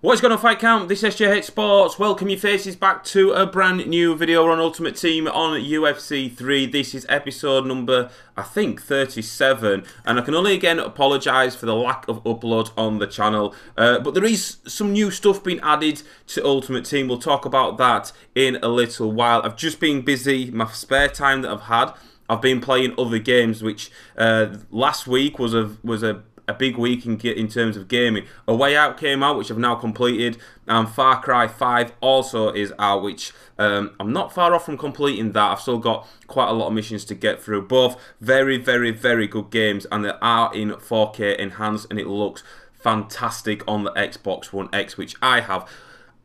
What is going on, Fight Camp? This is SJHSports. Welcome your faces back to a brand new video on Ultimate Team on UFC 3. This is episode number, I think, 37. And I can only again apologise for the lack of upload on the channel. But there is some new stuff being added to Ultimate Team. We'll talk about that in a little while. I've just been busy. My spare time that I've had, I've been playing other games, which last week was a big week in terms of gaming. A Way Out came out, which I've now completed, and Far Cry 5 also is out, which I'm not far off from completing that. I've still got quite a lot of missions to get through. Both very, very, very good games, and they are in 4K enhanced, and it looks fantastic on the Xbox One X, which I have.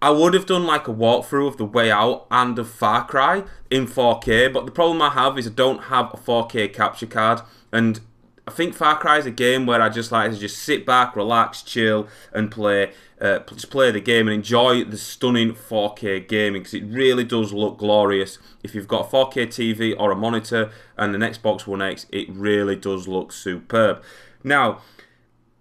I would have done like a walkthrough of The Way Out and of Far Cry in 4K, but the problem I have is I don't have a 4K capture card, and I think Far Cry is a game where I just like to just sit back, relax, chill, and play the game and enjoy the stunning 4K gaming, because it really does look glorious. If you've got a 4K TV or a monitor and an Xbox One X, it really does look superb. Now,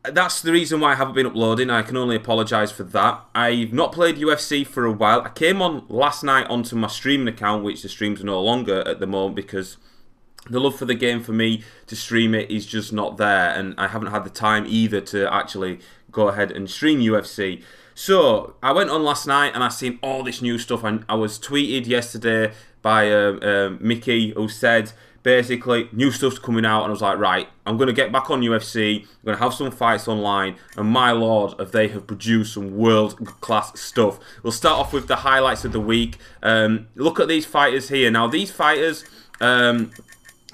that's the reason why I haven't been uploading. I can only apologise for that. I've not played UFC for a while. I came on last night onto my streaming account, which the streams are no longer at the moment because the love for the game for me to stream it is just not there, and I haven't had the time either to actually go ahead and stream UFC. So I went on last night and I seen all this new stuff, and I was tweeted yesterday by Mickey, who said basically new stuff's coming out, and I was like, right, I'm going to get back on UFC, I'm going to have some fights online, and my lord, if they have produced some world-class stuff. We'll start off with the highlights of the week. Look at these fighters here. Now, these fighters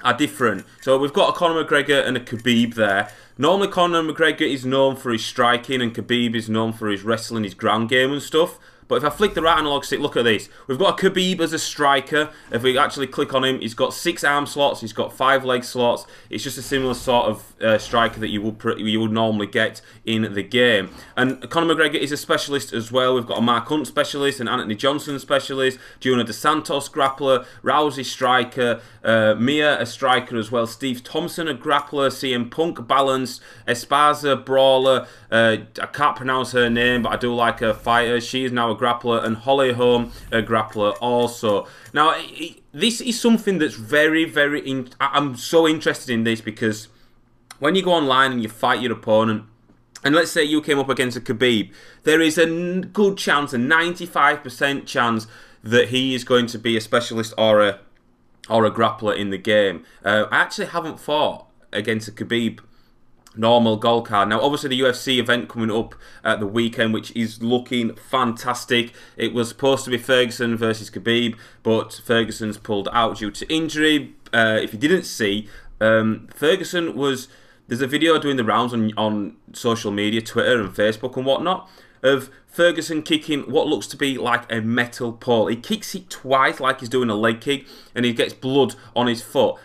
are different. So we've got a Conor McGregor and a Khabib there. Normally Conor McGregor is known for his striking and Khabib is known for his wrestling, his ground game and stuff. But if I flick the right analog stick, look at this. We've got a Khabib as a striker. If we actually click on him, he's got 6 arm slots, he's got 5 leg slots. It's just a similar sort of striker that you would normally get in the game. And Conor McGregor is a specialist as well. We've got a Mark Hunt specialist, an Anthony Johnson specialist, Junior Dos Santos grappler, Rousey striker, Mia a striker as well, Steve Thompson a grappler, CM Punk balanced, Esparza brawler. I can't pronounce her name, but I do like her fighter. She is now a grappler, and Holly Holm a grappler also. Now, this is something that's very, very... I'm so interested in this because when you go online and you fight your opponent, and let's say you came up against a Khabib, there is a good chance, a 95% chance, that he is going to be a specialist or a grappler in the game. I actually haven't fought against a Khabib normal gold card. Now, obviously, the UFC event coming up at the weekend, which is looking fantastic. It was supposed to be Ferguson versus Khabib, but Ferguson's pulled out due to injury. If you didn't see, Ferguson was... There's a video doing the rounds on social media, Twitter and Facebook and whatnot, of Ferguson kicking what looks to be like a metal pole. He kicks it twice like he's doing a leg kick, and he gets blood on his foot.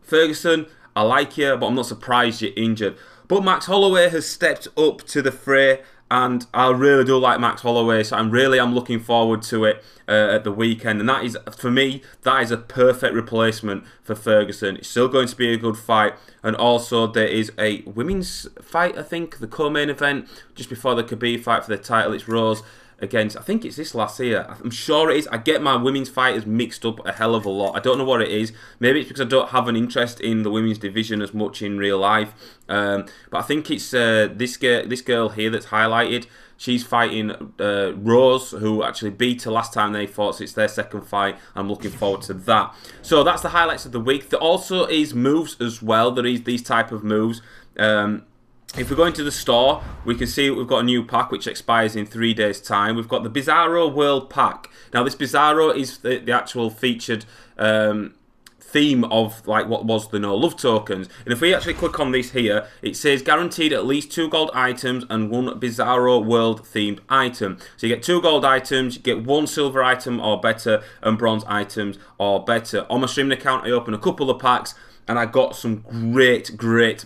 Ferguson, I like you, but I'm not surprised you're injured. But Max Holloway has stepped up to the fray, and I really do like Max Holloway, so I'm looking forward to it at the weekend. And that is, for me, that is a perfect replacement for Ferguson. It's still going to be a good fight. And also, there is a women's fight, I think, the co-main event, just before the Khabib fight for the title. It's Rose against, I think it's this last year. I'm sure it is. I get my women's fighters mixed up a hell of a lot. I don't know what it is. Maybe it's because I don't have an interest in the women's division as much in real life. But I think it's this girl here that's highlighted. She's fighting Rose, who actually beat her last time they fought, so it's their second fight. I'm looking forward to that. So that's the highlights of the week. There also is moves as well. There is these type of moves. If we go into the store, we can see we've got a new pack which expires in 3 days' time. We've got the Bizarro World Pack. Now, this Bizarro is the actual featured theme of like what was the No Love tokens. And if we actually click on this here, it says guaranteed at least 2 gold items and 1 Bizarro World themed item. So you get 2 gold items, you get 1 silver item or better, and bronze items or better. On my streaming account, I opened a couple of packs, and I got some great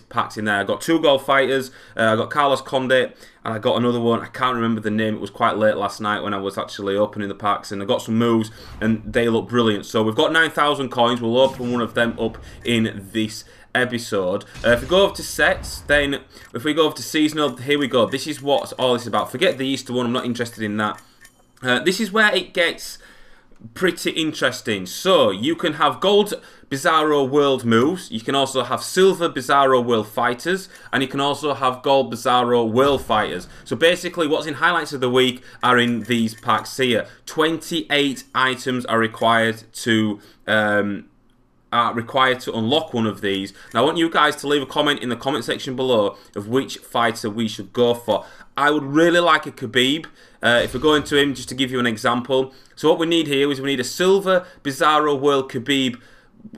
packs in there. I got 2 gold fighters, I got Carlos Condit, and I got another one. I can't remember the name. It was quite late last night when I was actually opening the packs, and I got some moves, and they look brilliant. So we've got 9,000 coins. We'll open one of them up in this episode. If we go over to sets, then if we go over to seasonal, here we go. This is what all this is about. Forget the Easter one, I'm not interested in that. This is where it gets pretty interesting. So you can have gold Bizarro world moves, you can also have silver Bizarro world fighters, and you can also have gold Bizarro world fighters. So basically what's in highlights of the week are in these packs here. 28 items are required to unlock one of these. Now I want you guys to leave a comment in the comment section below of which fighter we should go for. I would really like a Khabib, if we're going to him, just to give you an example. So what we need here is we need a silver Bizarro world Khabib,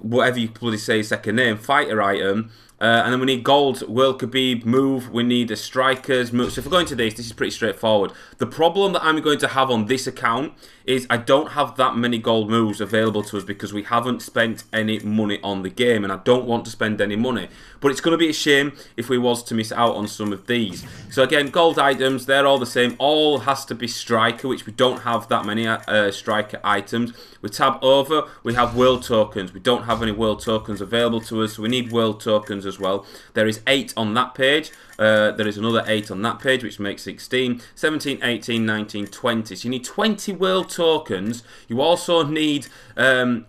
whatever you bloody say his second name, fighter item. And then we need gold world Khabib move, we need a striker's move. So if we're going to this is pretty straightforward. The problem that I'm going to have on this account is I don't have that many gold moves available to us because we haven't spent any money on the game, and I don't want to spend any money. But it's going to be a shame if we was to miss out on some of these. So again, gold items, they're all the same. All has to be striker, which we don't have that many striker items. We tab over, we have world tokens. We don't have any world tokens available to us, so we need world tokens as well. There is 8 on that page. There is another 8 on that page, which makes 16, 17, 18, 19, 20. So you need 20 world tokens. You also need 7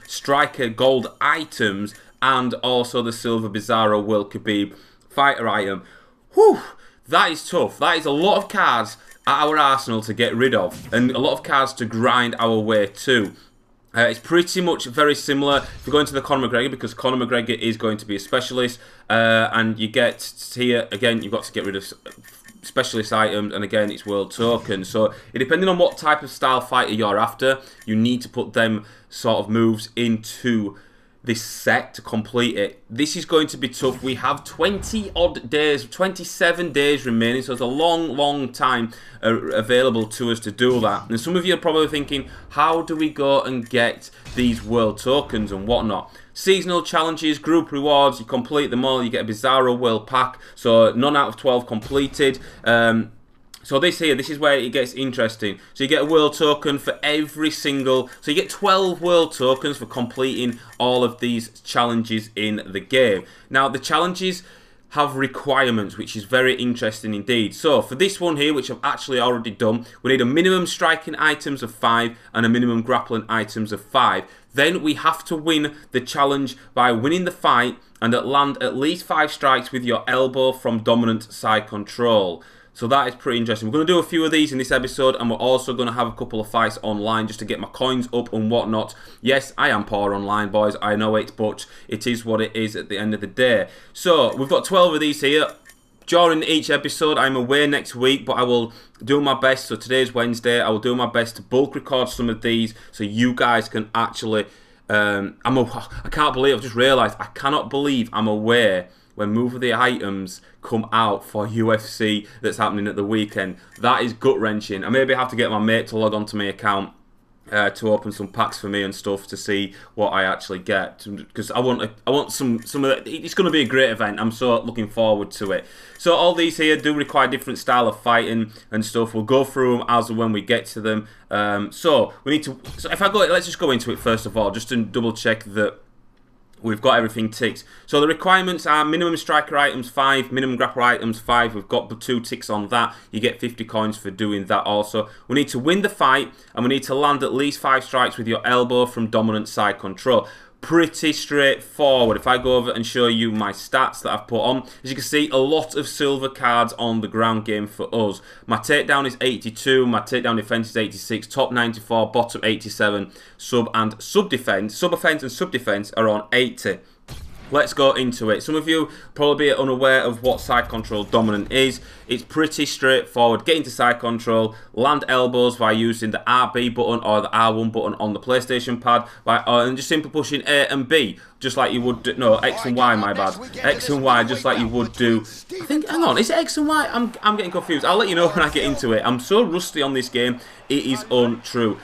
striker gold items, and also the silver Bizarro world Khabib fighter item. Whew, that is tough. That is a lot of cards at our arsenal to get rid of, and a lot of cards to grind our way to. It's pretty much very similar if you're going to the Conor McGregor, because Conor McGregor is going to be a specialist, and you get here, again, you've got to get rid of specialist items, and again, it's world tokens. So depending on what type of style fighter you're after, you need to put them sort of moves into this set to complete it. This is going to be tough. We have 20 odd days, 27 days remaining, so it's a long time available to us to do that. And some of you are probably thinking, how do we go and get these world tokens and whatnot? Seasonal challenges, group rewards, you complete them all, you get a Bizarro world pack, so none out of 12 completed. So this is where it gets interesting. So you get a world token for every single... So you get 12 world tokens for completing all of these challenges in the game. Now, the challenges have requirements, which is very interesting indeed. So for this one here, which I've actually already done, we need a minimum striking items of 5 and a minimum grappling items of 5. Then we have to win the challenge by winning the fight and land at least 5 strikes with your elbow from dominant side control. So that is pretty interesting. We're going to do a few of these in this episode, and we're also going to have a couple of fights online just to get my coins up and whatnot. Yes, I am poor online, boys. I know it, but it is what it is at the end of the day. So we've got 12 of these here. During each episode, I'm away next week, but I will do my best. So today's Wednesday. I will do my best to bulk record some of these so you guys can actually... I can't believe, I've just realised, I cannot believe I'm aware when Move of the Items come out for UFC that's happening at the weekend. That is gut-wrenching. I maybe have to get my mate to log onto my account to open some packs for me and stuff to see what I actually get, because I want some of that. It's going to be a great event. I'm so looking forward to it. So all these here do require different style of fighting and stuff. We'll go through them as and when we get to them. So we need to. So if I go, let's just go into it first of all, just to double check that we've got everything ticked. So the requirements are minimum striker items 5, minimum grapple items 5. We've got the 2 ticks on that. You get 50 coins for doing that also. We need to win the fight, and we need to land at least 5 strikes with your elbow from dominant side control. Pretty straightforward. If I go over and show you my stats that I've put on, as you can see, a lot of silver cards on the ground game for us. My takedown is 82, my takedown defense is 86, top 94, bottom 87, sub offense and sub defense are on 80. Let's go into it. Some of you probably are unaware of what side control dominant is. It's pretty straightforward. Get into side control, land elbows by using the RB button or the R1 button on the PlayStation pad, and just simply pushing A and B, just like you would do, no, X and Y, my bad. X and Y, just like you would do. I think, hang on, is it X and Y? I'm getting confused. I'll let you know when I get into it. I'm so rusty on this game, it is untrue.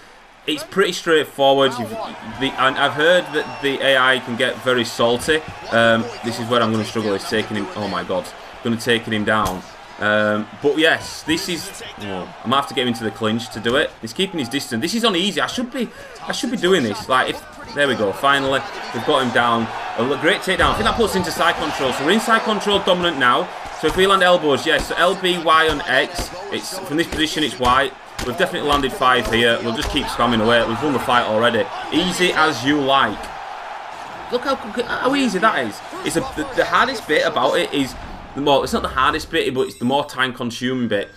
It's pretty straightforward. And I've heard that the AI can get very salty. This is where I'm going to struggle. Is taking him. Oh my god, going to taking him down. But yes, this is. Oh, I might have to get him into the clinch to do it. He's keeping his distance. This is on easy. I should be doing this. Like There we go, finally. We've got him down. A great takedown. I think that puts into side control. So we're in side control dominant now. So if we land elbows, yes, so LB, Y on X. It's from this position, it's Y. We've definitely landed 5 here. We'll just keep spamming away. We've won the fight already. Easy as you like. Look how easy that is. It's the hardest bit about it is, well, it's not the hardest bit, but it's the more time-consuming bit.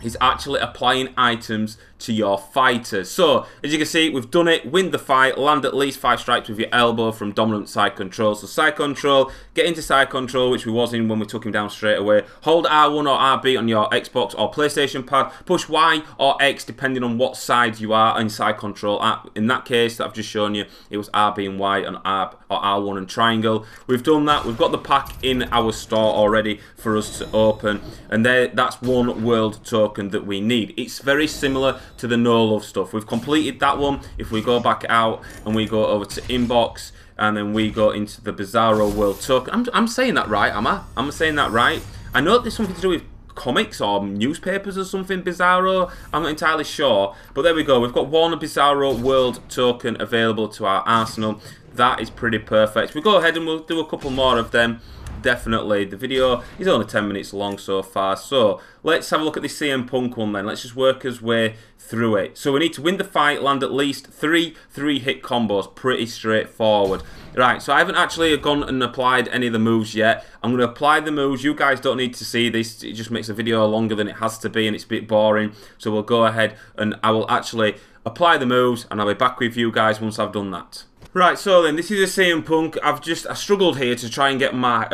Is actually applying items to your fighters. So, as you can see, we've done it. Win the fight, land at least 5 strikes with your elbow from dominant side control. So side control, get into side control, which we was in when we took him down straight away. Hold R1 or RB on your Xbox or PlayStation pad. Push Y or X depending on what side you are in side control. In that case that I've just shown you, it was RB and Y and R1 and triangle. We've done that. We've got the pack in our store already for us to open. And that's one world token that we need. It's very similar to the no love stuff. We've completed that one. If we go back out and we go over to inbox and then we go into the Bizarro world token. I'm saying that right, am I? Am I saying that right? I know there's something to do with comics or newspapers or something, Bizarro. I'm not entirely sure. But there we go. We've got one Bizarro world token available to our arsenal. That is pretty perfect. We go ahead and we'll do a couple more of them. Definitely. The video is only 10 minutes long so far. So let's have a look at the CM Punk one then. Let's just work our way through it. So we need to win the fight, land at least 3 3-hit combos. Pretty straightforward. Right, so I haven't actually gone and applied any of the moves yet. I'm going to apply the moves. You guys don't need to see this. It just makes the video longer than it has to be and it's a bit boring. So we'll go ahead and I will actually apply the moves and I'll be back with you guys once I've done that. Right, so then this is a CM Punk. I struggled here to try and get my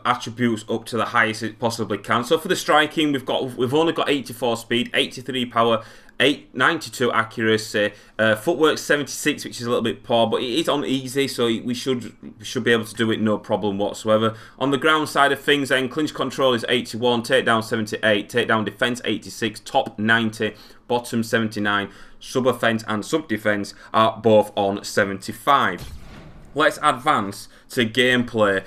attributes up to the highest it possibly can. So for the striking, we've only got 84 speed, 83 power, 92 accuracy, footwork 76, which is a little bit poor, but it is on easy, so we should be able to do it no problem whatsoever. On the ground side of things, then clinch control is 81, takedown 78, takedown defense 86, top 90, bottom 79. Sub-offense and sub-defense are both on 75. Let's advance to gameplay.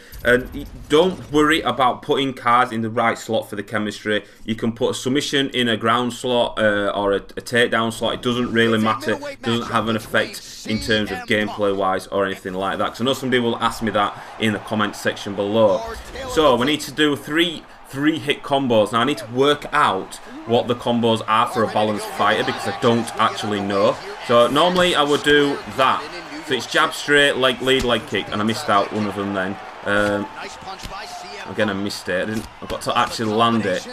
Don't worry about putting cards in the right slot for the chemistry. You can put a submission in a ground slot or a takedown slot. It doesn't really matter. It doesn't have an effect in terms of gameplay-wise or anything like that. Because I know somebody will ask me that in the comments section below. So we need to do 3 3-hit combos. Now I need to work out what the combos are for a balanced fighter because I don't actually know. So normally I would do that. So it's jab straight, leg lead, leg kick, and I missed out one of them then. Again I missed it. I got to actually land it.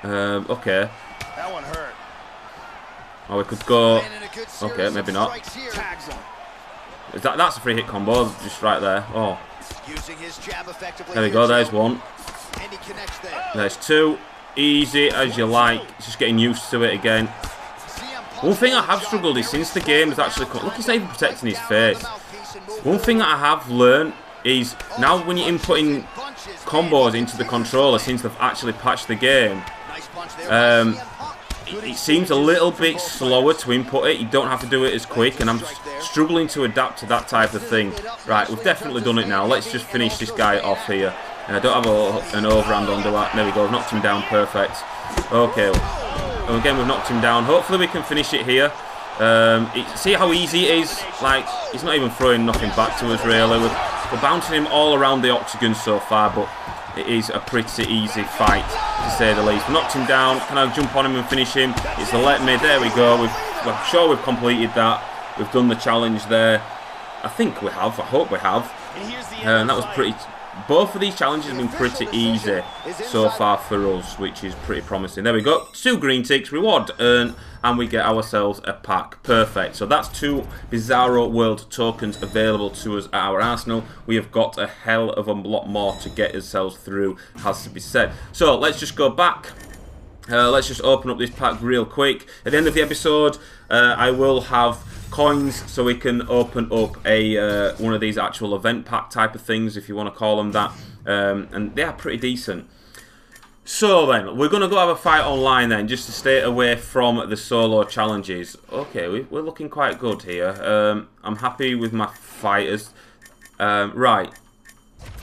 Okay. Oh, we could go. Okay, maybe not. That's a 3-hit combo, just right there. Oh. There we go, there's one. There's 2. Easy as you like. It's just getting used to it again. One thing I have struggled is since the game has actually come. Look, he's not even protecting his face. One thing that I have learned is now when you're inputting combos into the controller since they've actually patched the game, it seems a little bit slower to input it. You don't have to do it as quick, and I'm struggling to adapt to that type of thing. Right, we've definitely done it now. Let's just finish this guy off here. I don't have an overhand under that. There we go, I've knocked him down, perfect. Okay, and again we've knocked him down. Hopefully we can finish it here. See how easy it is? Like, he's not even throwing nothing back to us really. We're bouncing him all around the octagon so far, but it is a pretty easy fight, to say the least. We knocked him down. Can I jump on him and finish him? It's the let me. There we go. We're sure we've completed that. We've done the challenge there. I think we have. I hope we have. And that was pretty. Both of these challenges have been pretty easy so far for us, which is pretty promising. There we go. 2 green ticks, reward earned, and we get ourselves a pack. Perfect. So that's 2 Bizarro World tokens available to us at our arsenal. We have got a hell of a lot more to get ourselves through, has to be said. So let's just go back. Let's just open up this pack real quick. At the end of the episode, I will have coins so we can open up a one of these actual event pack type of things, if you want to call them that, and they are pretty decent. So then we're going to go have a fight online then, just to stay away from the solo challenges. Okay, we're looking quite good here. I'm happy with my fighters. Right,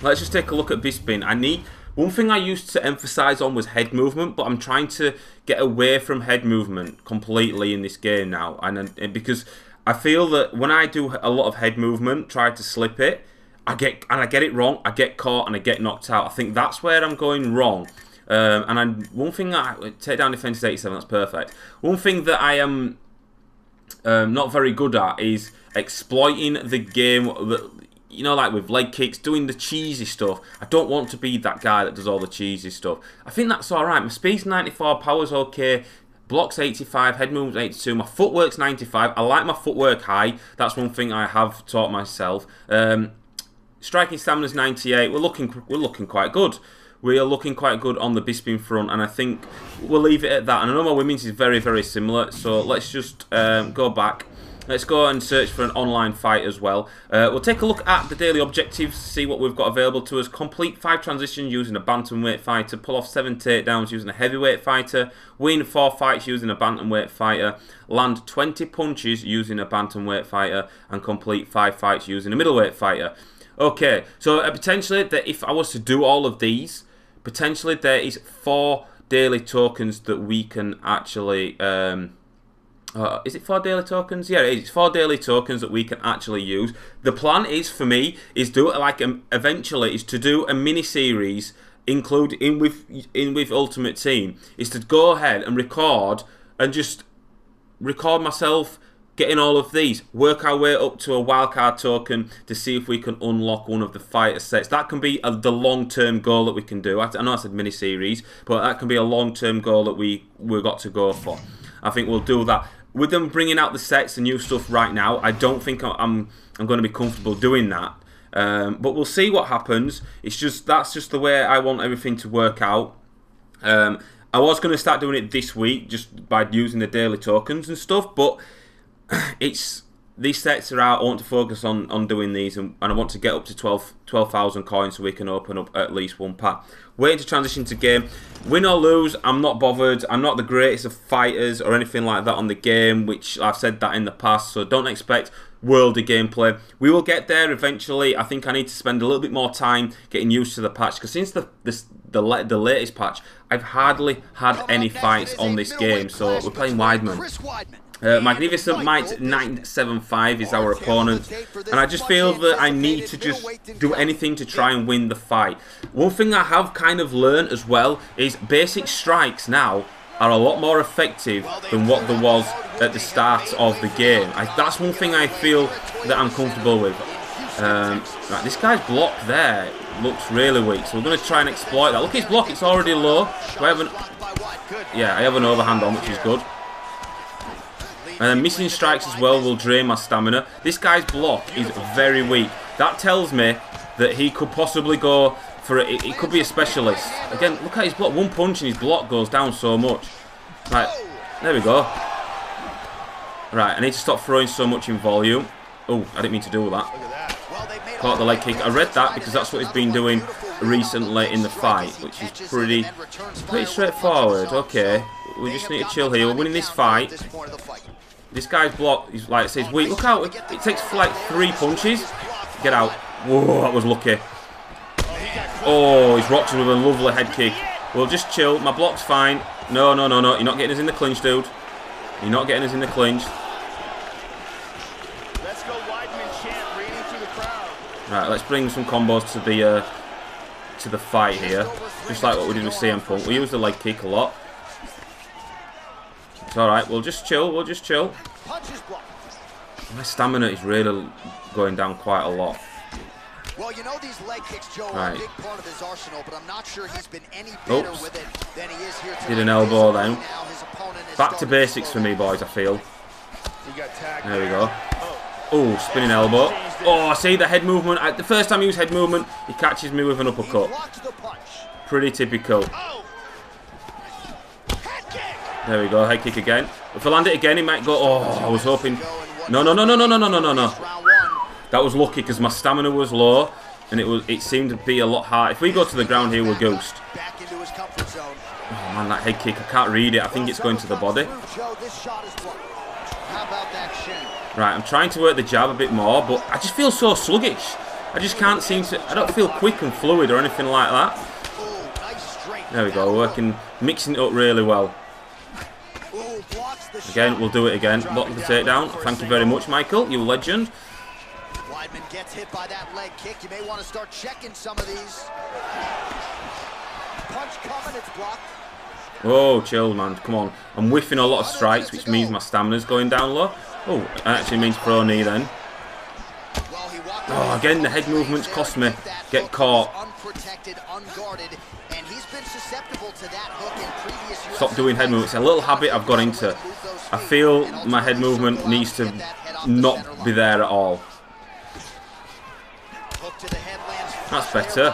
let's just take a look at Bispin. One thing I used to emphasize on was head movement, but I'm trying to get away from head movement completely in this game now, and because I feel that when I do a lot of head movement, try to slip it, I get it wrong, I get caught and I get knocked out. I think that's where I'm going wrong. One thing that takedown defense is 87, that's perfect. One thing that I am not very good at is exploiting the game, you know, like with leg kicks, doing the cheesy stuff. I don't want to be that guy that does all the cheesy stuff. I think that's alright. My speed's 94, power's okay, block's 85, head movement's 82, my footwork's 95. I like my footwork high. That's one thing I have taught myself. Striking stamina's 98. We're looking quite good. We are looking quite good on the Bisping front, and I think we'll leave it at that. And I know my women's is very, very similar, so let's just go back. Let's go and search for an online fight as well. We'll take a look at the daily objectives, see what we've got available to us. Complete 5 transitions using a bantamweight fighter, pull off 7 takedowns using a heavyweight fighter, win 4 fights using a bantamweight fighter, land 20 punches using a bantamweight fighter, and complete 5 fights using a middleweight fighter. Okay, so potentially, if I was to do all of these, potentially there is 4 daily tokens that we can actually... is it 4 daily tokens? Yeah, it is. 4 daily tokens that we can actually use. The plan is, for me, is do it like eventually is to do a mini series, include in with Ultimate Team, is to go ahead and record and just record myself getting all of these, work our way up to a wildcard token to see if we can unlock one of the fighter sets. That can be the long-term goal that we can do. I know I said mini series, but that can be a long-term goal that we've got to go for. I think we'll do that. With them bringing out the sets and new stuff right now, I don't think I'm going to be comfortable doing that. But we'll see what happens. That's just the way I want everything to work out. I was going to start doing it this week just by using the daily tokens and stuff, but these sets are out. I want to focus on doing these, and I want to get up to 12,000 coins so we can open up at least 1 pack. Waiting to transition to game. Win or lose, I'm not bothered. I'm not the greatest of fighters or anything like that on the game, which I've said that in the past, so don't expect worldy gameplay. We will get there eventually. I think I need to spend a little bit more time getting used to the patch, because since the latest patch, I've hardly had any fights on this game, so we're playing Weidman. Magnificent Might 975 is our opponent, and I just feel that I need to just do anything to try and win the fight. One thing I have kind of learned as well is basic strikes now are a lot more effective than what there was at the start of the game. That's one thing I feel that I'm comfortable with. Right, this guy's block there looks really weak, so we're going to try and exploit that. Look at his block, it's already low. I have an overhand on, which is good. And then missing strikes as well will drain my stamina. This guy's block is very weak. That tells me that he could possibly go for it. It could be a specialist. Again, look at his block. One punch and his block goes down so much. Right, there we go. Right, I need to stop throwing so much in volume. Oh, I didn't mean to do that. Caught the leg kick. I read that because that's what he's been doing recently in the fight, which is pretty straightforward. Okay, we just need to chill here. We're winning this fight. This guy's block is, like I say, weak. Look out, it takes like 3 punches. Get out. Whoa, that was lucky. Oh, he's rocked us with a lovely head kick. We'll just chill. My block's fine. No. You're not getting us in the clinch, dude. You're not getting us in the clinch. Let's go Weidman chant reading through the crowd. Right, let's bring some combos to the fight here. Just like what we did with CM Punk. We use the leg kick a lot. It's alright, we'll just chill, My stamina is really going down quite a lot. Well, you know these leg kicks, Joe, are a big part of his arsenal, but I'm not sure he's been any better with it than he is here tonight. Did an elbow then. Back to basics for me, boys, I feel. There we go. Oh, spinning elbow. Oh, see the head movement. The first time I use head movement, he catches me with an uppercut. Pretty typical. There we go, head kick again. If I land it again, he might go. Oh, I was hoping. No. That was lucky because my stamina was low, and it seemed to be a lot hard. If we go to the ground here, we're ghost. Oh man, that head kick, I can't read it. I think it's going to the body. Right, I'm trying to work the jab a bit more, but I just feel so sluggish. I just can't seem to. I don't feel quick and fluid or anything like that. There we go, mixing it up really well. Again, we'll do it again. Block the takedown. Thank you very much, Michael. You legend. Weidman gets hit by that leg kick. You may want to start checking some of these. Punch coming, it's blocked. Oh, chill, man. Come on. I'm whiffing a lot of strikes, which means my stamina's going down low. Oh, I actually means throw knee then. Oh, again, the head movements cost me. Get caught. Stop doing head movements. It's a little habit I've got into. I feel my head movement needs to not be there at all. That's better.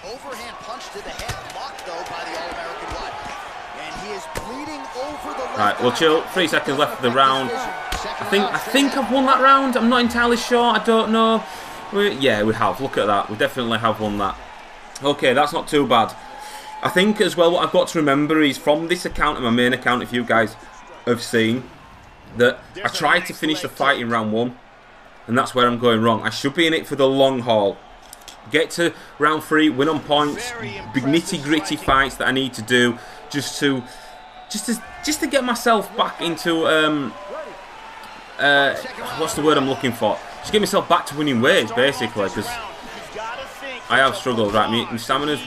Overhand punch to the head, blocked though by the All-American Weidman. And he is bleeding over the left. Right, we'll chill. 3 seconds left of the round. I think I've won that round. I'm not entirely sure. I don't know. Yeah, we have. Look at that. We definitely have won that. Okay, that's not too bad. I think as well what I've got to remember is from this account and my main account, if you guys have seen, that I tried to finish the fight in round 1. And that's where I'm going wrong. I should be in it for the long haul. Get to round 3, win on points, big nitty-gritty fights that I need to do just to get myself back into what's the word I'm looking for? Just get myself back to winning ways, basically, because I have struggled. Right, my stamina's.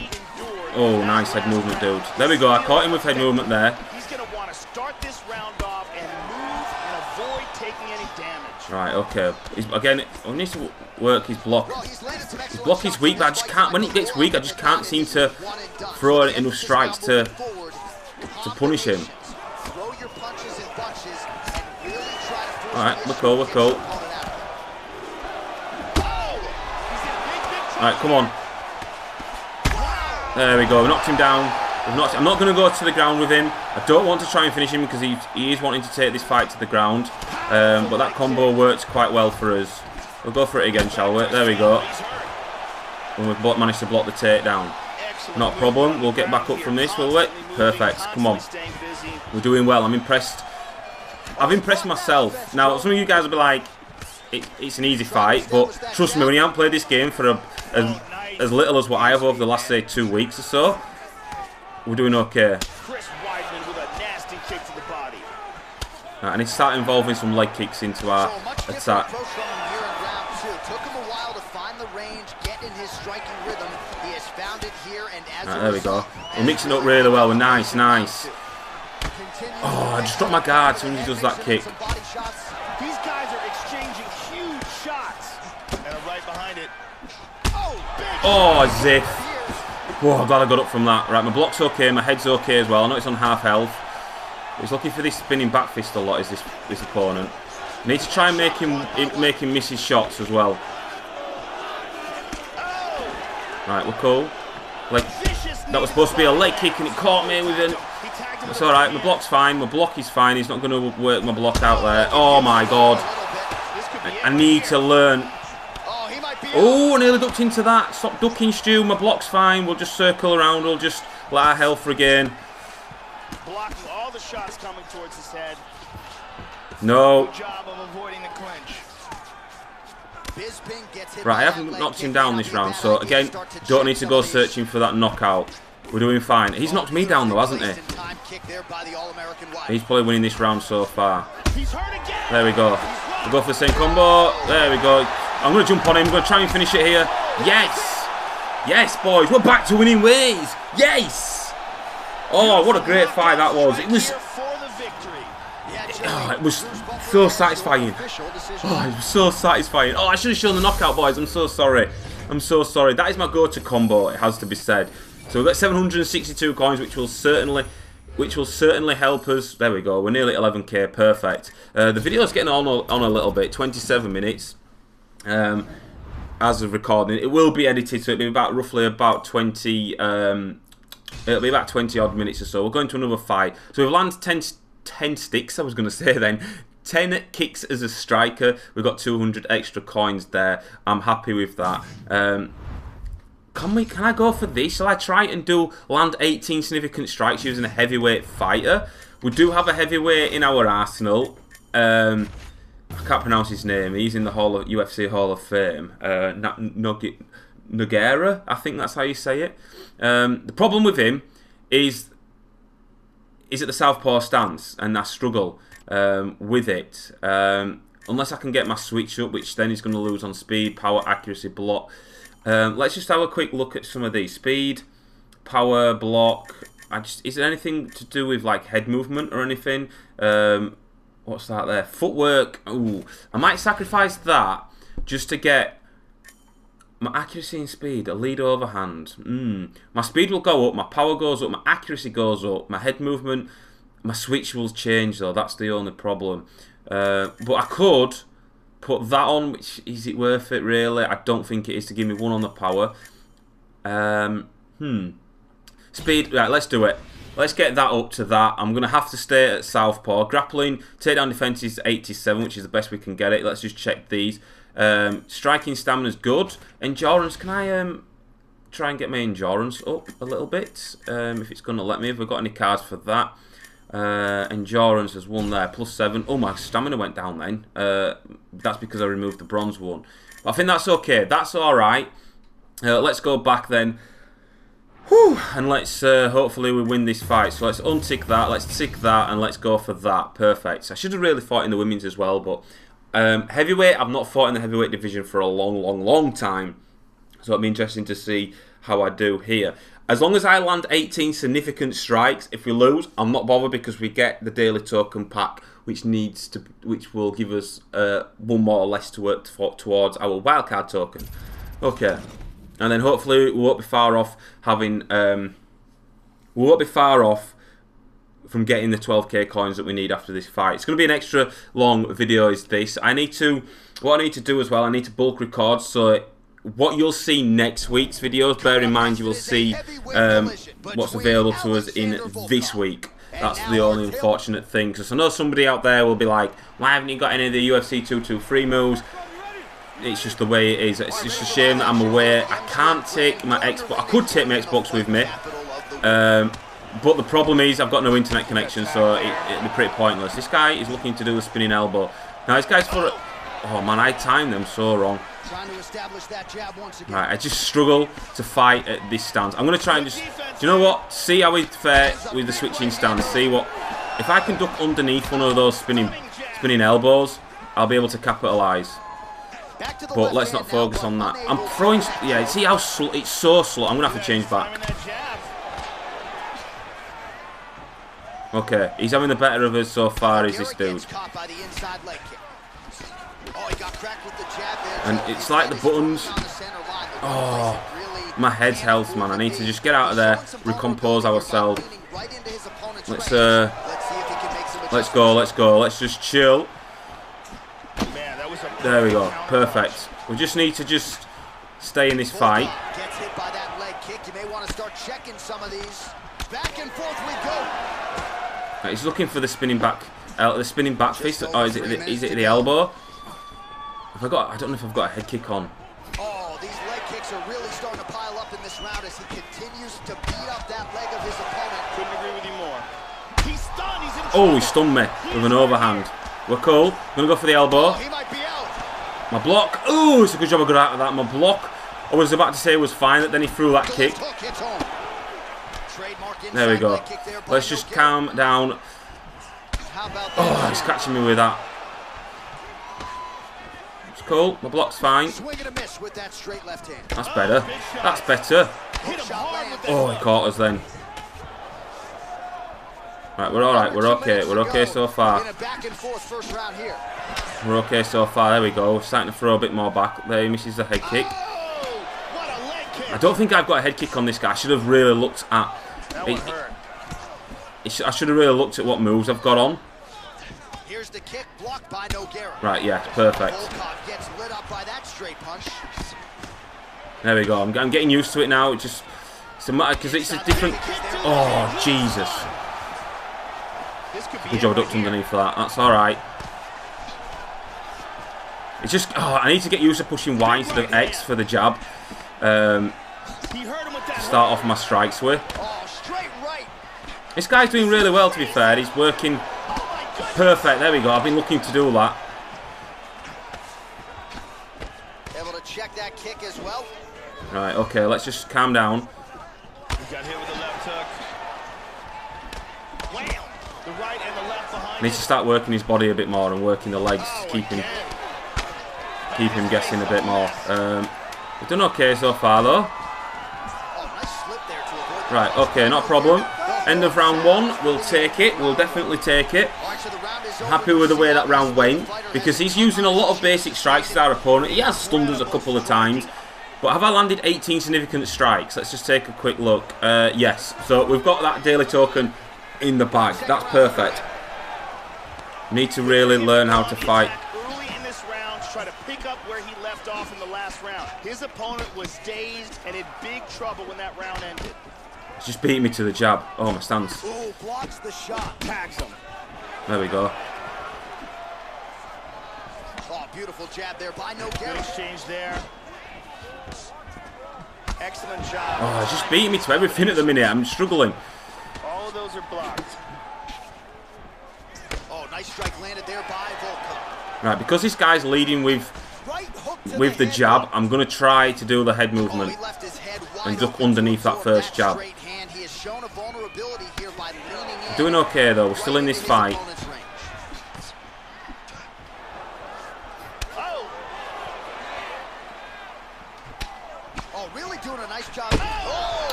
Oh, nice head movement, dude. There we go. I caught him with head movement there. He's going to want to start this round off and move and avoid taking any damage. Right, okay. Again, I need to work his block. His block is weak, but I just can't. When it gets weak, I just can't seem to throw enough strikes to punish him. Alright, we're cool, we're cool. Alright, come on. There we go, we knocked him down. I'm not going to go to the ground with him. I don't want to try and finish him because he is wanting to take this fight to the ground. But that combo works quite well for us. We'll go for it again, shall we? There we go. And we've both managed to block the takedown. Not a problem. We'll get back up from this, will we? Perfect. Come on. We're doing well. I'm impressed. I've impressed myself. Now, some of you guys will be like, it's an easy fight. But trust me, when you haven't played this game for as little as what I have over the last, say, 2 weeks or so, we're doing okay. Right, I need to start involving some leg kicks into our attack. Right, there we go. We're mixing it up really well. We're nice, nice. Oh, I just dropped my guard as soon as he does that kick. These guys are exchanging huge shots. And right behind it. Oh, ziff. Whoa, I'm glad I got up from that. Right, my block's okay, my head's okay as well. I know it's on half health. He's looking for this spinning back fist a lot, is this opponent. I need to try and make him miss his shots as well. Right, we're cool. Like, that was supposed to be a leg kick and it caught me with an... It's alright, my block's fine, my block is fine. He's not going to work my block out there. Oh my god. I need to learn. Oh, I nearly ducked into that. Stop ducking, Stu. My block's fine. We'll just circle around. We'll just let our health regain. Blocking all the shots coming towards his head. No. Good job of avoiding the clinch. Right, I haven't knocked him down this round, so again, don't need to go searching for that knockout. We're doing fine. He's knocked me down though, hasn't he? He's probably winning this round so far. There we go. We'll go for the same combo. There we go. I'm going to jump on him. I'm going to try and finish it here. Yes! Yes, boys. We're back to winning ways. Yes! Oh, what a great fight that was. It was so satisfying. Oh, it was so satisfying. Oh, I should have shown the knockout, boys. I'm so sorry. I'm so sorry. That is my go-to combo, it has to be said. So we've got 762 coins, which will certainly help us. There we go. We're nearly 11k. Perfect. The video's getting on a little bit. 27 minutes. As of recording, it will be edited, so it'll be about roughly about 20. It'll be about 20 odd minutes or so. We'll go into another fight. So we've landed 10 sticks. I was going to say then 10 kicks as a striker. We've got 200 extra coins there. I'm happy with that. Can I go for this? Shall I try and land 18 significant strikes using a heavyweight fighter? We do have a heavyweight in our arsenal. I can't pronounce his name. He's in the UFC Hall of Fame. Nogueira, I think that's how you say it. The problem with him is is at the southpaw stance, and I struggle with it. Unless I can get my switch up, which then is going to lose on speed, power, accuracy, block. Let's just have a quick look at some of these. Speed, power, block. Is there anything to do with like head movement or anything? What's that there? Footwork. Ooh, I might sacrifice that just to get my accuracy and speed, a lead overhand. My speed will go up, my power goes up, my accuracy goes up, my head movement, my switch will change though. That's the only problem. But I could put that on, which is it worth it really? I don't think it is to give me 1 on the power. Speed, right, let's do it. Let's get that up to that. I'm going to have to stay at southpaw. Grappling, takedown defense is 87, which is the best we can get it. Let's just check these. Striking stamina is good. Endurance, can I try and get my endurance up a little bit? If it's going to let me. Have we got any cards for that? Endurance, there's 1 there, +7. Oh, my stamina went down then. That's because I removed the bronze one. But I think that's okay. That's alright. Let's go back then. Whew, and let's hopefully we win this fight. So let's untick that, let's tick that, and let's go for that. Perfect. So I should have really fought in the women's as well, but heavyweight, I've not fought in the heavyweight division for a long time. So it'll be interesting to see how I do here. As long as I land 18 significant strikes, if we lose, I'm not bothered because we get the daily token pack, which will give us 1 more or less to work towards our wildcard token. Okay. And then hopefully we won't be far off having we won't be far off from getting the 12k coins that we need after this fight. It's going to be an extra long video is this. What I need to do as well, I need to bulk record, so what you'll see next week's videos, bear in mind you will see what's available to us in this week. That's the only unfortunate thing, because I know somebody out there will be like, why haven't you got any of the UFC 223 moves? It's just the way it is. It's just a shame that I'm away. I can't take my Xbox. I could take my Xbox with me, but the problem is I've got no internet connection, so it'd be pretty pointless. This guy is looking to do a spinning elbow. Now this guy's for. Oh man, I timed them so wrong. Right, I just struggle to fight at this stance. I'm gonna try and just. Do you know what? See how we fare with the switching stance. See what. If I can duck underneath one of those spinning elbows, I'll be able to capitalise. But let's not focus on that. I'm throwing. Yeah, see how slow. It's so slow. I'm gonna have to change back. Okay, he's having the better of us so far. Is this dude? And it's like the buttons. Oh, my head's health, man. I need to just get out of there, recompose ourselves. Let's go. Let's just chill. There we go. Perfect. We just need to just stay in this fight. Gets hit by that leg kick. You may want to start checking some of these. Back and forth we go. Right, he's looking for the spinning back fist. Oh, is it the elbow? I don't know if I've got a head kick on. Oh, these leg kicks are really starting to pile up in this round as he continues to beat up that leg of his opponent. Couldn't agree with you more. He's stunned. He's in Oh, he stunned me with an overhand. We're cool. I'm gonna go for the elbow. He might be out. My block. Oh, it's a good job I got out of that. My block, I was about to say was fine, but then he threw that kick. There we go. Let's just calm down. Oh, he's catching me with that. It's cool. My block's fine. That's better. That's better. Oh, he caught us then. Right, we're alright. We're okay. We're okay so far. We're okay so far. There we go. We're starting to throw a bit more back. There he misses the head kick. I don't think I've got a head kick on this guy. I should have really looked at. I should have really looked at what moves I've got on. Here's the kick blocked by Nogueira. Right, yeah, perfect. Gets lit up by that straight punch. There we go. I'm getting used to it now. It's a matter because it's a different. Oh Jesus! Good job, I ducked underneath for that. That's all right. It's just. Oh, I need to get used to pushing Y instead of X for the jab. To start off my strikes with. This guy's doing really well, to be fair. He's working perfect. There we go. I've been looking to do that. Able to check that kick as well. Right, okay, let's just calm down. Got hit with the left hook. Wham! right and the left behind. Needs to start working his body a bit more and working the legs to keep him guessing a bit more. We've done okay so far though. Right, okay, not a problem. End of round 1, we'll take it. We'll definitely take it. Happy with the way that round went because he's using a lot of basic strikes as our opponent. He has stunned us a couple of times. But have I landed 18 significant strikes? Let's just take a quick look. Yes, so we've got that daily token in the bag. That's perfect. Need to really learn how to fight. Early in this round, try to pick up where he left off in the last round. His opponent was dazed and in big trouble when that round ended. He's just beating me to the jab. Oh, my stance. Ooh, blocks the shot, tags him. There we go. Oh, beautiful jab there by No Good exchange there. Excellent job. Oh, he's just beating me to everything at the minute. I'm struggling. All of those are blocked. Oh, nice strike landed there by Volkov. Right, because this guy's leading with the jab, I'm going to try to do the head movement and duck underneath that first jab. Doing okay though, we're still in this fight. Oh, really doing a nice job.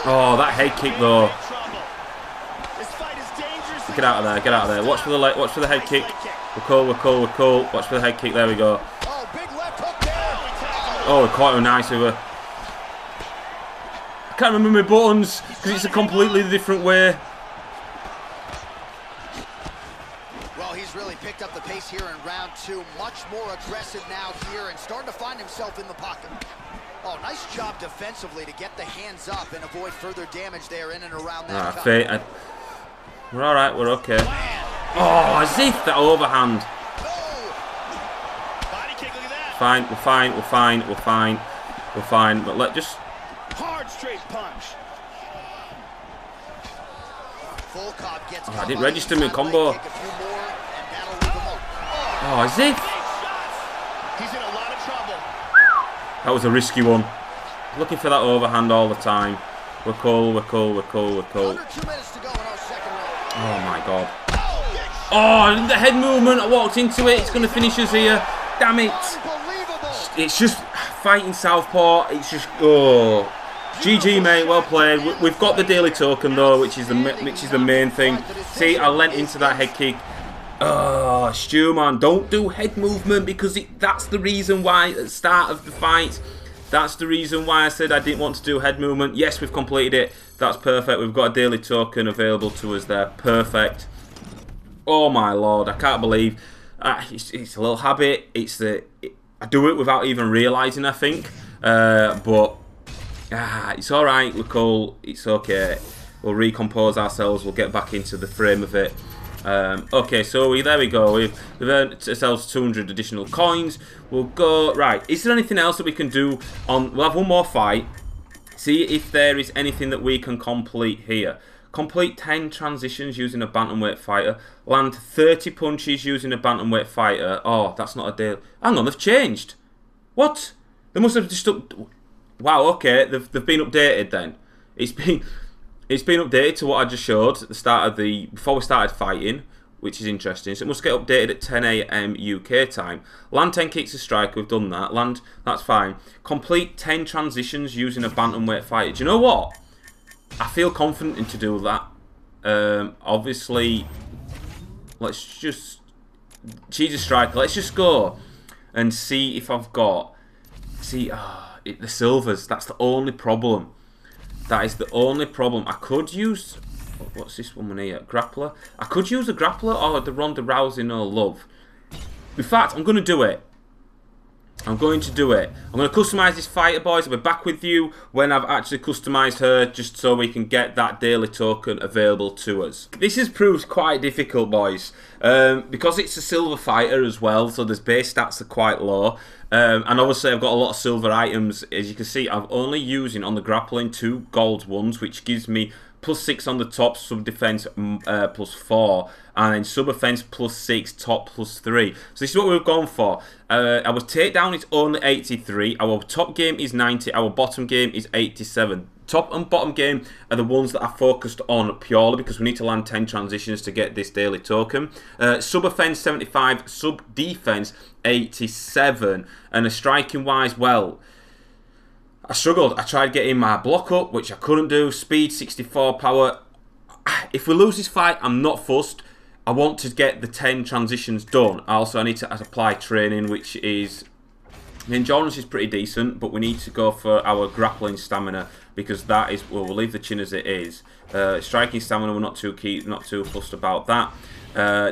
Oh, that head kick though. Get out of there, get out of there. Watch for the watch for the head kick. We're cool, we're cool, we're cool. Watch for the head kick, there we go. Oh, we're quite nice with her. I can't remember my buttons because it's a completely different way. Well, he's really picked up the pace here in round 2. Much more aggressive now here and starting to find himself in the pocket. Oh, nice job defensively to get the hands up and avoid further damage there in and around that. We're all right, we're okay. Oh, as if that overhand. Fine, we're fine, we're fine, we're fine, we're fine. But let just hard straight punch. Oh, I didn't register my combo. Oh, as if. He's in a lot of trouble. That was a risky one. Looking for that overhand all the time. We're cool, we're cool, we're cool, we're cool. Oh my god. Oh, the head movement. I walked into it. It's going to finish us here. Damn it. It's just fighting southpaw. It's just, oh. GG, mate. Well played. We've got the daily token, though, which is the main thing. See, I leant into that head kick. Oh, Stu, man. Don't do head movement because that's the reason why at the start of the fight. That's the reason why I said I didn't want to do head movement. Yes, we've completed it. That's perfect. We've got a daily token available to us there. Perfect. Oh my lord, I can't believe. It's a little habit. I do it without even realising, I think. But it's all right. We're cool. It's okay. We'll recompose ourselves. We'll get back into the frame of it. Okay, so there we go. We've earned ourselves 200 additional coins. We'll go right. Is there anything else that we can do on? We'll have one more fight. See if there is anything that we can complete here. Complete 10 transitions using a bantamweight fighter. Land 30 punches using a bantamweight fighter. Oh, that's not a deal. Hang on, they've changed. What? They must have just wow, okay, they've been updated then. It's been updated to what I just showed at the start of before we started fighting, which is interesting. So it must get updated at 10 AM UK time. Land 10 kicks a strike, we've done that. Land, that's fine. Complete 10 transitions using a bantamweight fighter. Do you know what? I feel confident to do that. Obviously, let's just... She's a striker. Let's just go and see if I've got... See, the silvers. That's the only problem. That is the only problem. I could use... What's this one here? Grappler. I could use a grappler or the Ronda Rousey No Love. In fact, I'm going to do it. I'm going to do it. I'm going to customise this fighter, boys. I'll be back with you when I've actually customised her, just so we can get that daily token available to us. This has proved quite difficult, boys, because it's a silver fighter as well, so the base stats are quite low. And obviously I've got a lot of silver items. As you can see, I'm only using on the grappling 2 gold ones, which gives me +6 on the top, sub defense +4, and then sub offense +6, top +3. So this is what we've gone for. Our takedown is only 83. Our top game is 90. Our bottom game is 87. Top and bottom game are the ones that I focused on purely because we need to land 10 transitions to get this daily token. Sub offense 75, sub defense 87, and a striking wise, well, I struggled. I tried getting my block up, which I couldn't do. Speed 64, power. If we lose this fight, I'm not fussed. I want to get the 10 transitions done. Also, I need to apply training, which is... The endurance is pretty decent, but we need to go for our grappling stamina because that is... Well, we'll leave the chin as it is. Striking stamina, we're not too fussed about that.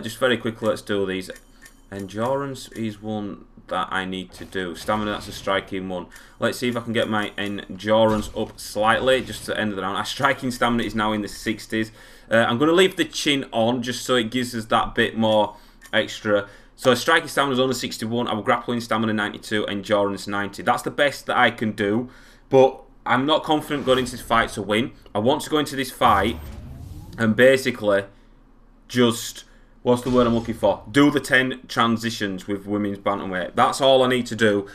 Just very quickly, let's do these. Endurance is one that I need to do. Stamina, that's a striking one. Let's see if I can get my endurance up slightly, just to end of the round. Our striking stamina is now in the 60s. I'm going to leave the chin on, just so it gives us that bit more extra. So striking stamina is only 61, our grappling stamina 92, endurance 90. That's the best that I can do, but I'm not confident going into this fight to win. I want to go into this fight and basically just... What's the word I'm looking for? Do the 10 transitions with women's bantamweight. That's all I need to do.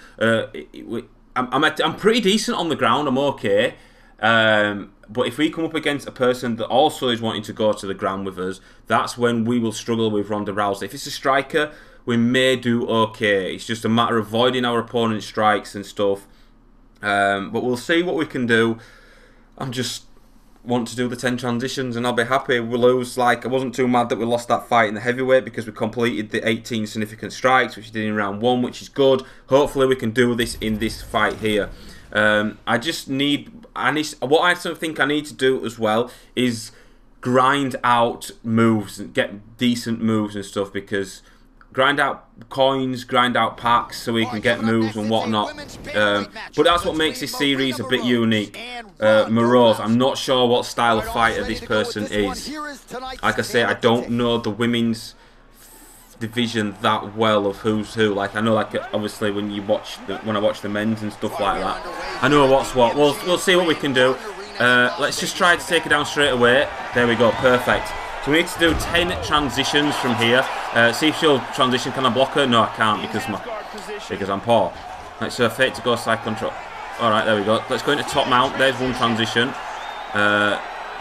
I'm pretty decent on the ground. I'm okay. But if we come up against a person that also is wanting to go to the ground with us, that's when we will struggle with Ronda Rousey. If it's a striker, we may do okay. It's just a matter of avoiding our opponent's strikes and stuff. But we'll see what we can do. I'm just... want to do the 10 transitions and I'll be happy. We lose, like, I wasn't too mad that we lost that fight in the heavyweight because we completed the 18 significant strikes, which we did in round 1, which is good. Hopefully we can do this in this fight here. What I think I need to do as well is grind out moves and get decent moves and stuff, because grind out coins, grind out packs so we can get moves and whatnot. But that's what makes this series a bit unique. Morose, I'm not sure what style of fighter this person is. Like I say, I don't know the women's division that well of who's who. Like I know, like obviously when I watch the men's and stuff like that, I know what's what. We'll see what we can do. Let's just try to take her down straight away. There we go, perfect. So we need to do 10 transitions from here. See if she'll transition. Can I block her? No, I can't because I'm poor. Let's fake to go side control. Alright, there we go. Let's go into top mount. There's one transition.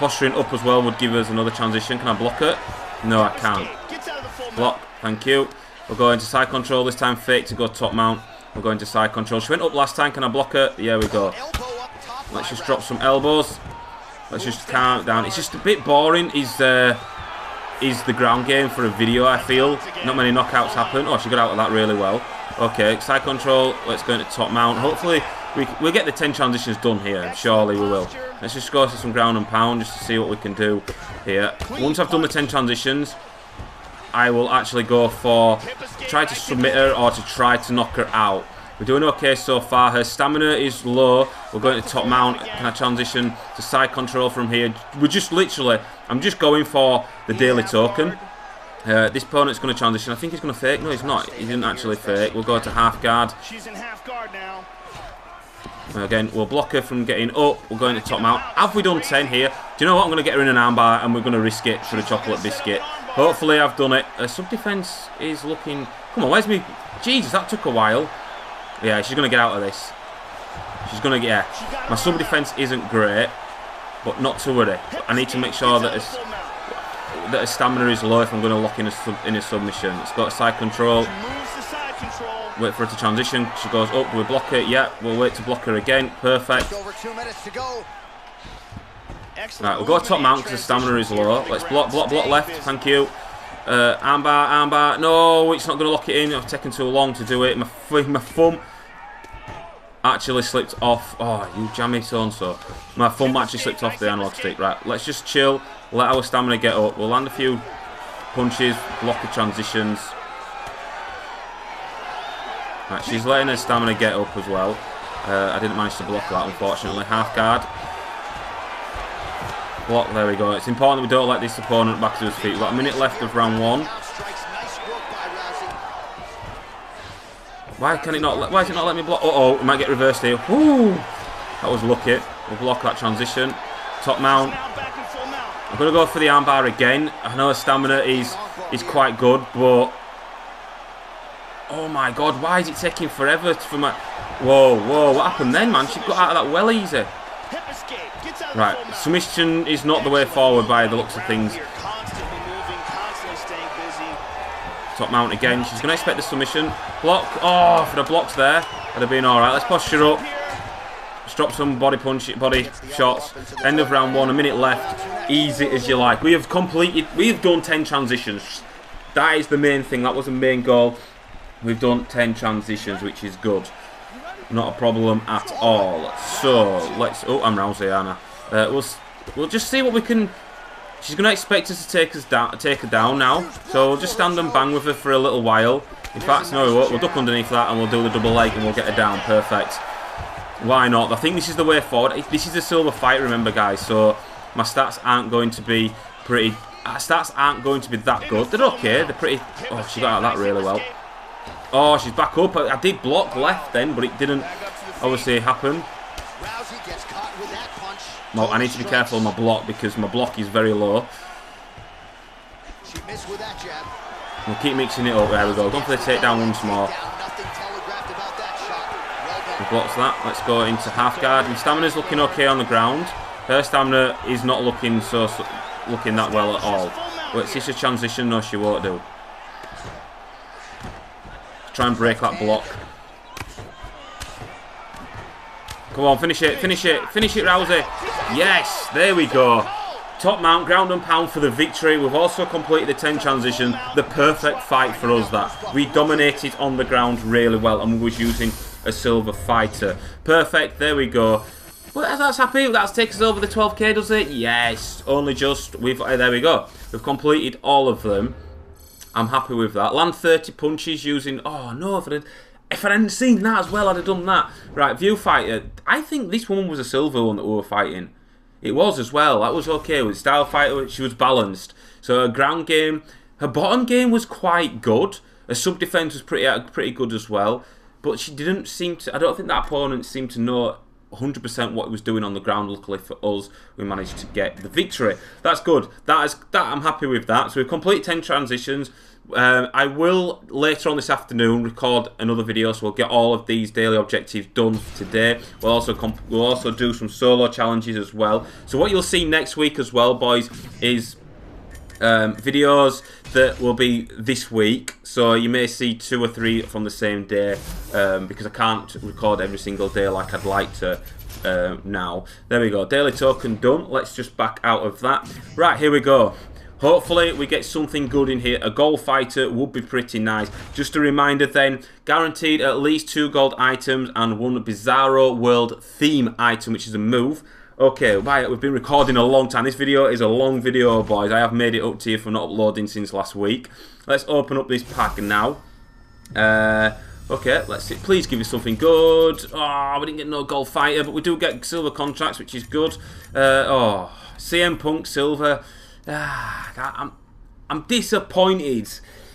Posturing up as well would give us another transition. Can I block her? No, I can't. Block. Thank you. We'll go into side control. This time fake to go top mount. We'll go into side control. She went up last time. Can I block her? Yeah, we go. Let's just drop some elbows. Let's just calm it down. It's just a bit boring. Is the ground game for a video, I feel. Not many knockouts happen. Oh, she got out of that really well. Okay, side control. Let's go into top mount. Hopefully, we'll get the 10 transitions done here. Surely we will. Let's just go to some ground and pound just to see what we can do here. Once I've done the 10 transitions, I will actually go for try to submit her or to try to knock her out. We're doing okay so far. Her stamina is low. We're going to top mount. Can I transition to side control from here? We're just literally... I'm just going for the daily token. This opponent's going to transition. I think he's going to fake. No, he's not. He didn't actually fake. We'll go to half guard. She's in half guard now. Again, we'll block her from getting up. We'll go into top mount. Have we done 10 here? Do you know what? I'm going to get her in an armbar and we're going to risk it for the chocolate biscuit. Hopefully I've done it. Sub-defense is looking... Come on, where's me... Jesus, that took a while. Yeah, she's going to get out of this. She's going to get... Yeah. My sub-defense isn't great, but not to worry. I need to make sure that her stamina is low if I'm going to lock in a submission. Let's go to side control. Wait for her to transition. She goes up. Do we block her? Yeah, we'll wait to block her again. Perfect. Right, we'll go top mount because the stamina is low. Let's block left. Thank you. Armbar. No, it's not going to lock it in. I've taken too long to do it. My thumb actually slipped off. Oh, you jammy so-and-so. My thumb actually slipped off the analog stick. Right, let's just chill. Let our stamina get up. We'll land a few punches, block the transitions. Right, she's letting her stamina get up as well. I didn't manage to block that, unfortunately. Half guard. Block, there we go. It's important that we don't let this opponent back to his feet. We've got a minute left of round 1. Why can it not? Why does it not let me block? Uh-oh, we might get reversed here. Woo! That was lucky. We'll block that transition. Top mount. I'm going to go for the armbar again. I know her stamina is quite good, but... Oh my god, why is it taking forever for my... Whoa, what happened then, man? She got out of that well easy. Right, submission is not the way forward by the looks of things. Top mount again. She's going to expect the submission. Block. Oh, if the block's there, that'd have been alright. Let's posture up. Just drop some body shots. End of round 1, a minute left. Easy as you like. We have done 10 transitions. That is the main thing. That was the main goal. We've done 10 transitions, which is good. Not a problem at all. So, let's... Oh, I'm Rousey, Anna. We'll just see what we can... She's going to expect us to take her down now. So we'll just stand and bang with her for a little while. In fact, no, we'll duck underneath that and we'll do the double leg and we'll get her down. Perfect. Why not? I think this is the way forward. This is a silver fight, remember, guys. So my stats aren't going to be pretty... Stats aren't going to be that good. They're okay. They're pretty... Oh, she got out of that really well. Oh, she's back up. I did block left then, but it didn't obviously happen. Well, I need to be careful of my block because my block is very low. We'll keep mixing it up. There we go. Going for the takedown once more. He blocks that. Let's go into half guard. And stamina's looking okay on the ground. Her stamina is not looking looking that well at all. But it's just a transition. No, she won't do. Try and break that block. Come on, finish it, finish it, finish it, Rousey. Yes, there we go. Top mount, ground and pound for the victory. We've also completed the 10 transition. The perfect fight for us, that. We dominated on the ground really well and we was using a silver fighter. Perfect, there we go. Well, that's happy. That takes us over the 12k, does it? Yes, only just. There we go. We've completed all of them. I'm happy with that. Land 30 punches using... Oh, no, if I hadn't seen that as well, I'd have done that. Right, view fighter. I think this one was a silver one that we were fighting. It was as well. That was okay. With style fighter, she was balanced. So her ground game... Her bottom game was quite good. Her sub-defense was pretty good as well. But she didn't seem to... I don't think that opponent seemed to know 100% what he was doing on the ground. Luckily for us, we managed to get the victory. That's good. I'm happy with that. So we've completed 10 transitions. I will later on this afternoon record another video, so we'll get all of these daily objectives done today. We'll also do some solo challenges as well. So what you'll see next week as well, boys, is videos that will be this week. So you may see 2 or 3 from the same day because I can't record every single day like I'd like to now. There we go. Daily token done. Let's just back out of that. Right, here we go. Hopefully we get something good in here. A gold fighter would be pretty nice. Just a reminder then, guaranteed at least 2 gold items and 1 Bizarro World theme item, which is a move. Okay, right, we've been recording a long time. This video is a long video, boys. I have made it up to you for not uploading since last week. Let's open up this pack now. Okay, let's see. Please give us something good. Oh, we didn't get no gold fighter, but we do get silver contracts, which is good. Oh, CM Punk silver. I'm disappointed.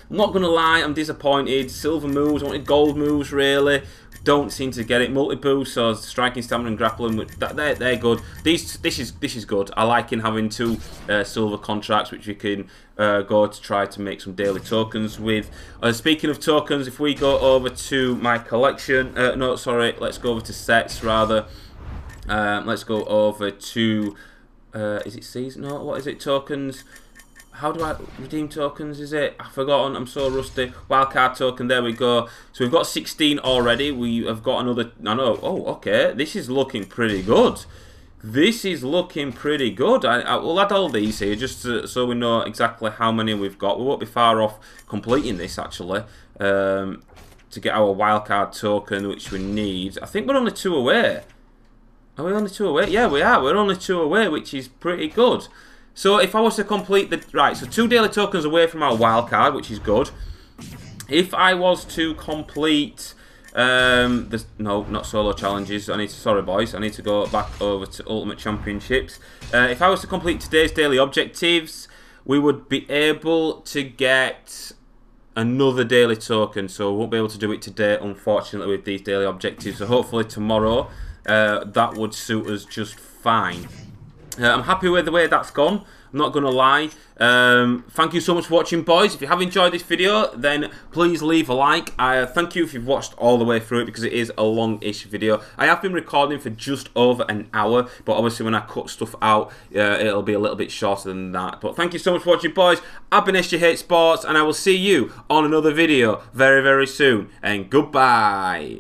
I'm not gonna lie, I'm disappointed. Silver moves, I wanted gold moves really. Don't seem to get it. Multi-boost, so striking, stamina, and grappling. They're good. This is good. I like in having 2 silver contracts, which we can go to try to make some daily tokens with. Speaking of tokens, if we go over to my collection, no, sorry, let's go over to sets rather. Let's go over to. Is it season? No, what is it? Tokens. How do I redeem tokens? Is it? I've forgotten. I'm so rusty. Wildcard token. There we go. So we've got 16 already. We have got another. I know. Oh, okay. This is looking pretty good. This is looking pretty good. We'll add all these here just so we know exactly how many we've got. We won't be far off completing this actually. To get our wildcard token, which we need. I think we're only 2 away. Are we only 2 away? Yeah, we are. We're only 2 away, which is pretty good. So if I was to complete the... Right, so 2 daily tokens away from our wild card, which is good. If I was to complete... no, not solo challenges. Sorry, boys. I need to go back over to Ultimate Championships. If I was to complete today's daily objectives, we would be able to get another daily token. So we won't be able to do it today, unfortunately, with these daily objectives. So hopefully tomorrow... that would suit us just fine. I'm happy with the way that's gone. I'm not going to lie. Thank you so much for watching, boys. If you have enjoyed this video, then please leave a like. Thank you if you've watched all the way through it, because it is a long-ish video. I have been recording for just over an hour, but obviously when I cut stuff out, it'll be a little bit shorter than that. But thank you so much for watching, boys. I've been SJHSports, and I will see you on another video very, very soon. And goodbye.